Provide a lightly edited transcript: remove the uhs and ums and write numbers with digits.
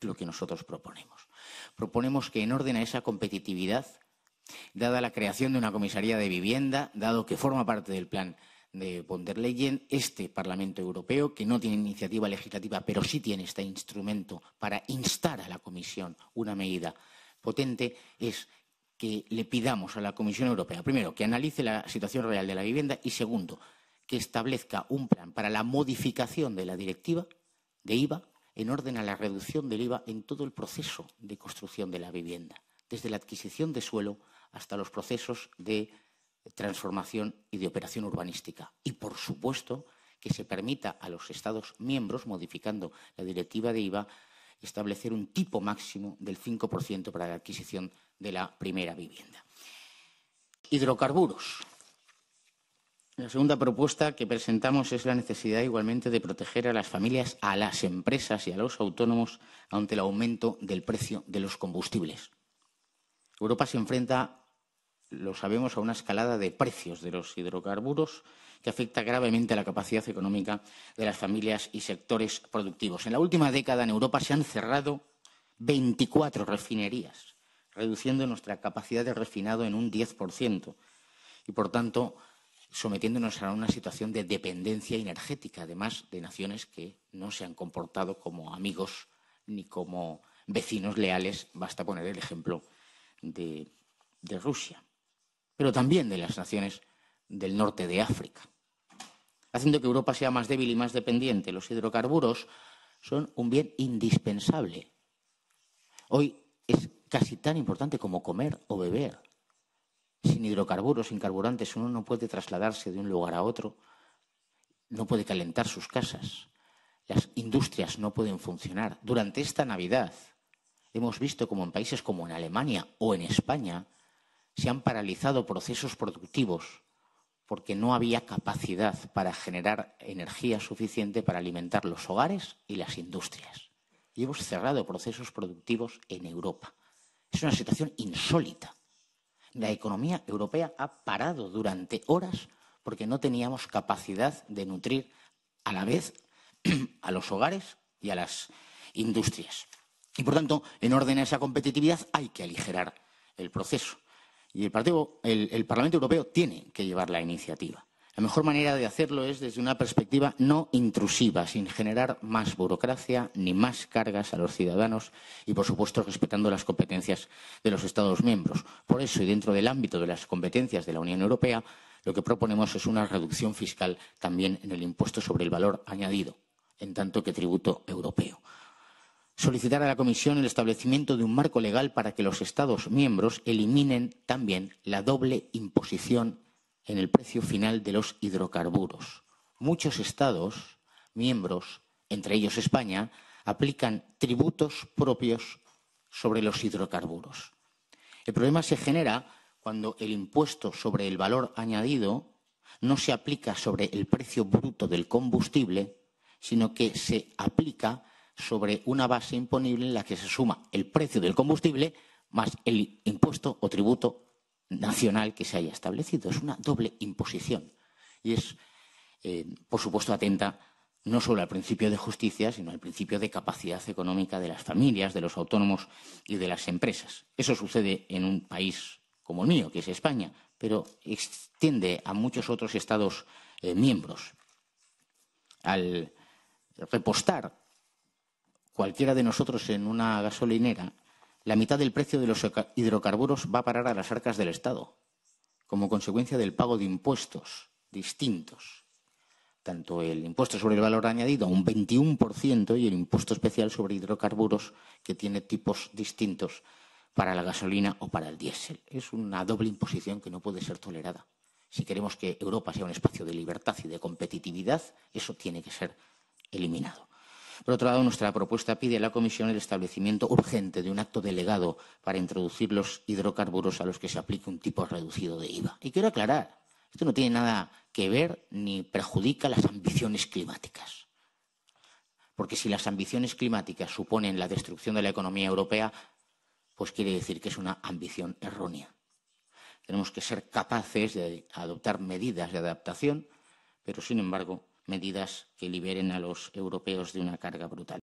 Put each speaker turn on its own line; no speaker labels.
lo que nosotros proponemos. Proponemos que en orden a esa competitividad, dada la creación de una comisaría de vivienda, dado que forma parte del plan de von der Leyen, este Parlamento Europeo, que no tiene iniciativa legislativa, pero sí tiene este instrumento para instar a la Comisión una medida potente, es que le pidamos a la Comisión Europea, primero, que analice la situación real de la vivienda y, segundo, que establezca un plan para la modificación de la directiva de IVA en orden a la reducción del IVA en todo el proceso de construcción de la vivienda, desde la adquisición de suelo hasta los procesos de transformación y de operación urbanística. Y, por supuesto, que se permita a los Estados miembros, modificando la directiva de IVA, establecer un tipo máximo del 5% para la adquisición de la primera vivienda. Hidrocarburos. La segunda propuesta que presentamos es la necesidad igualmente de proteger a las familias, a las empresas y a los autónomos ante el aumento del precio de los combustibles. Europa se enfrenta, lo sabemos, a una escalada de precios de los hidrocarburos que afecta gravemente a la capacidad económica de las familias y sectores productivos. En la última década en Europa se han cerrado 24 refinerías, reduciendo nuestra capacidad de refinado en un 10% y, por tanto, sometiéndonos a una situación de dependencia energética, además de naciones que no se han comportado como amigos ni como vecinos leales. Basta poner el ejemplo de Rusia, pero también de las naciones del norte de África, haciendo que Europa sea más débil y más dependiente. Los hidrocarburos son un bien indispensable. Hoy es casi tan importante como comer o beber. Sin hidrocarburos, sin carburantes, uno no puede trasladarse de un lugar a otro, no puede calentar sus casas, las industrias no pueden funcionar. Durante esta Navidad hemos visto como en países como en Alemania o en España se han paralizado procesos productivos porque no había capacidad para generar energía suficiente para alimentar los hogares y las industrias. Y hemos cerrado procesos productivos en Europa. Es una situación insólita. La economía europea ha parado durante horas porque no teníamos capacidad de nutrir a la vez a los hogares y a las industrias. Y, por tanto, en orden a esa competitividad hay que aligerar el proceso. Y el Parlamento Europeo tiene que llevar la iniciativa. La mejor manera de hacerlo es desde una perspectiva no intrusiva, sin generar más burocracia ni más cargas a los ciudadanos y, por supuesto, respetando las competencias de los Estados miembros. Por eso, y dentro del ámbito de las competencias de la Unión Europea, lo que proponemos es una reducción fiscal también en el impuesto sobre el valor añadido, en tanto que tributo europeo. Solicitar a la Comisión el establecimiento de un marco legal para que los Estados miembros eliminen también la doble imposición en el precio final de los hidrocarburos. Muchos Estados miembros, entre ellos España, aplican tributos propios sobre los hidrocarburos. El problema se genera cuando el impuesto sobre el valor añadido no se aplica sobre el precio bruto del combustible, sino que se aplica sobre una base imponible en la que se suma el precio del combustible más el impuesto o tributo nacional que se haya establecido. Es una doble imposición y es, por supuesto, atenta no solo al principio de justicia, sino al principio de capacidad económica de las familias, de los autónomos y de las empresas. Eso sucede en un país como el mío, que es España, pero extiende a muchos otros Estados miembros. Al repostar cualquiera de nosotros en una gasolinera, la mitad del precio de los hidrocarburos va a parar a las arcas del Estado, como consecuencia del pago de impuestos distintos. Tanto el impuesto sobre el valor añadido a un 21% y el impuesto especial sobre hidrocarburos, que tiene tipos distintos para la gasolina o para el diésel. Es una doble imposición que no puede ser tolerada. Si queremos que Europa sea un espacio de libertad y de competitividad, eso tiene que ser eliminado. Por otro lado, nuestra propuesta pide a la Comisión el establecimiento urgente de un acto delegado para introducir los hidrocarburos a los que se aplique un tipo reducido de IVA. Y quiero aclarar, esto no tiene nada que ver ni perjudica las ambiciones climáticas. Porque si las ambiciones climáticas suponen la destrucción de la economía europea, pues quiere decir que es una ambición errónea. Tenemos que ser capaces de adoptar medidas de adaptación, pero, sin embargo, medidas que liberen a los europeos de una carga brutal.